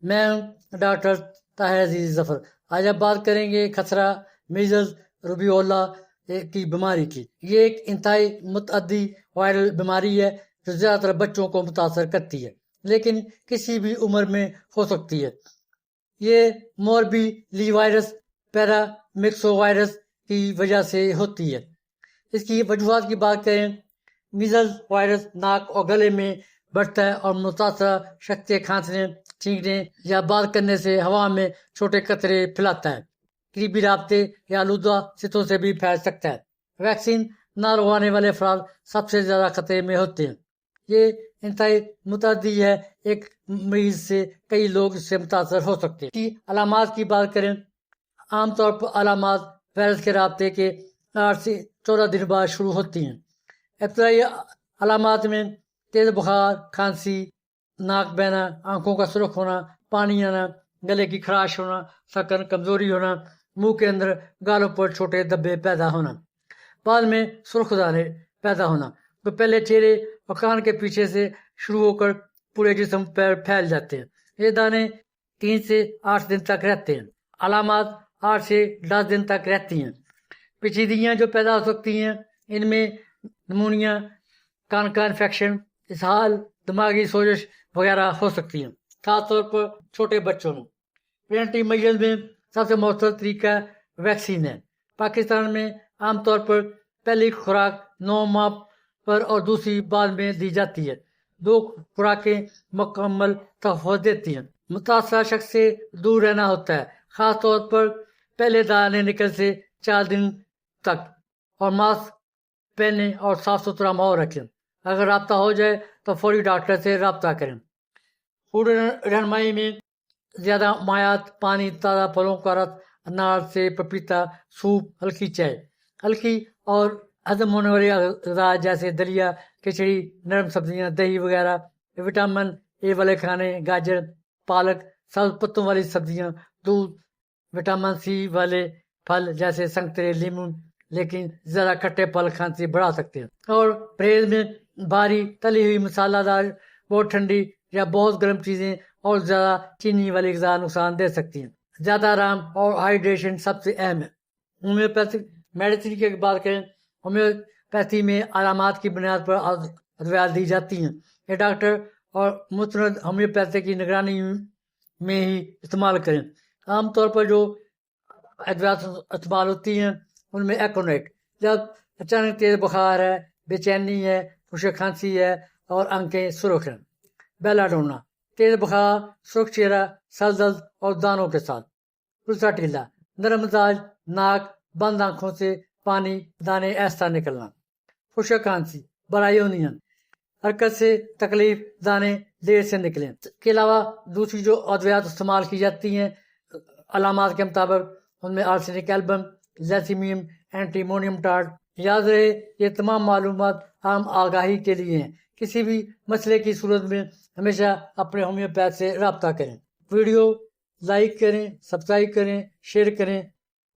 میں ہوں ڈاکٹر طاہر عزیز ظفر۔ آج اب بات کریں گے خسرہ میزلز روبیولا کی بیماری کی۔ یہ ایک انتہائی متعدی وائرل بیماری ہے جو زیادہ تر بچوں کو متاثر کرتی ہے، لیکن کسی بھی عمر میں ہو سکتی ہے۔ یہ موربی لی وائرس پیرامکسو وائرس کی وجہ سے ہوتی ہے۔ اس کی وجوہات کی بات کریں، میزلز وائرس ناک اور گلے میں بڑھتا ہے اور متاثرہ شخص کے کھانسنے، چھینکنے یا بات کرنے سے ہوا میں چھوٹے قطرے پھیلاتا ہے۔ قریبی رابطے یا آلودہ سطحوں سے بھی پھیل سکتا ہے۔ ویکسین نہ لگوانے والے افراد سب سے زیادہ خطرے میں ہوتے ہیں۔ یہ انتہائی متعدی ہے، ایک مریض سے کئی لوگ اس سے متاثر ہو سکتے ہیں۔ اس کی علامات کی بات کریں، عام طور پر علامات وائرس کے رابطے کے 8 سے 14 دن بعد شروع ہوتی ہیں۔ ابتدائی علامات میں تیز بخار، کھانسی، ناک بہنا، آنکھوں کا سرخ ہونا، پانی آنا، گلے کی خراش ہونا، سکن، کمزوری ہونا، منہ کے اندر گالوں پر چھوٹے دبے پیدا ہونا، بعد میں سرخ دانے پیدا ہونا، تو پہلے چہرے اور کان کے پیچھے سے شروع ہو کر پورے جسم پر پھیل جاتے ہیں۔ یہ دانے 3 سے 8 دن تک رہتے ہیں۔ علامات 8 سے 10 دن تک رہتی ہیں۔ پیچیدگیاں جو پیدا ہو سکتی ہیں، ان میں نمونیا، کان کا انفیکشن، اسہال، دماغی سوزش وغیرہ ہو سکتی ہیں، خاص طور پر چھوٹے بچوں میں۔ پریونٹیو میجرز میں سب سے مؤثر طریقہ ویکسین ہے۔ پاکستان میں عام طور پر پہلی خوراک 9 ماہ پر اور دوسری بعد میں دی جاتی ہے۔ 2 خوراکیں مکمل تحفظ دیتی ہیں۔ متاثرہ شخص سے دور رہنا ہوتا ہے، خاص طور پر پہلے دانے نکل سے 4 دن تک، اور ماسک پہنیں اور صاف ستھرا ماحول رکھیں۔ اگر رابطہ ہو جائے تو فوری ڈاکٹر سے رابطہ کریں۔ فوڈ رہنمائی میں زیادہ مایعات، پانی، تازہ پھلوں کا رس، انار، سیب، پپیتا، سوپ، ہلکی چائے، ہلکی اور ہضم ہونے والی غذا جیسے دلیا، کھچڑی، نرم سبزیاں، دہی وغیرہ، وٹامن اے والے کھانے، گاجر، پالک، سبز پتوں والی سبزیاں، دودھ، وٹامن سی والے پھل جیسے سنترے، لیموں، لیکن زیادہ کھٹے پھل کھانسی بڑھا سکتے ہیں۔ اور پرہیز میں بھاری تلی ہوئی مسالہ دار، بہت ٹھنڈی یا بہت گرم چیزیں اور زیادہ چینی والی غذا نقصان دے سکتی ہیں۔ زیادہ آرام اور ہائیڈریشن سب سے اہم ہے۔ ہومیوپیتھک میڈیسن کی بات کریں، ہومیوپیتھی میں علامات کی بنیاد پر ادویات دی جاتی ہیں۔ یہ ڈاکٹر اور مستند ہومیوپیتھی کی نگرانی میں ہی استعمال کریں۔ عام طور پر جو ادویات استعمال ہوتی ہیں ان میں ایکونیٹ، جب اچانک تیز بخار ہے، بے چینی ہے، خشک کھانسی ہے اور آنکھیں سرخ ہیں۔ بیلاڈونا، تیز بخار، سرخ چہرہ، سر درد اور دانوں کے ساتھ۔ پلساٹیلا، نرم مزاج، ناک، بند آنکھوں سے پانی دانے ایسا نکلنا۔ خشک کھانسی، برایونین، حرکت سے تکلیف، دانے دیر سے نکلیں۔ اس کے علاوہ دوسری جو ادویات استعمال کی جاتی ہیں علامات کے مطابق، ان میں آرسینک ایلبم، لیتھیمیم، اینٹی امونیم ٹارٹ۔ یاد رہے یہ تمام معلومات عام آگاہی کے لیے ہیں۔ کسی بھی مسئلے کی صورت میں ہمیشہ اپنے ہومیوپیتھ سے رابطہ کریں۔ ویڈیو لائک کریں، سبسکرائب کریں، شیئر کریں۔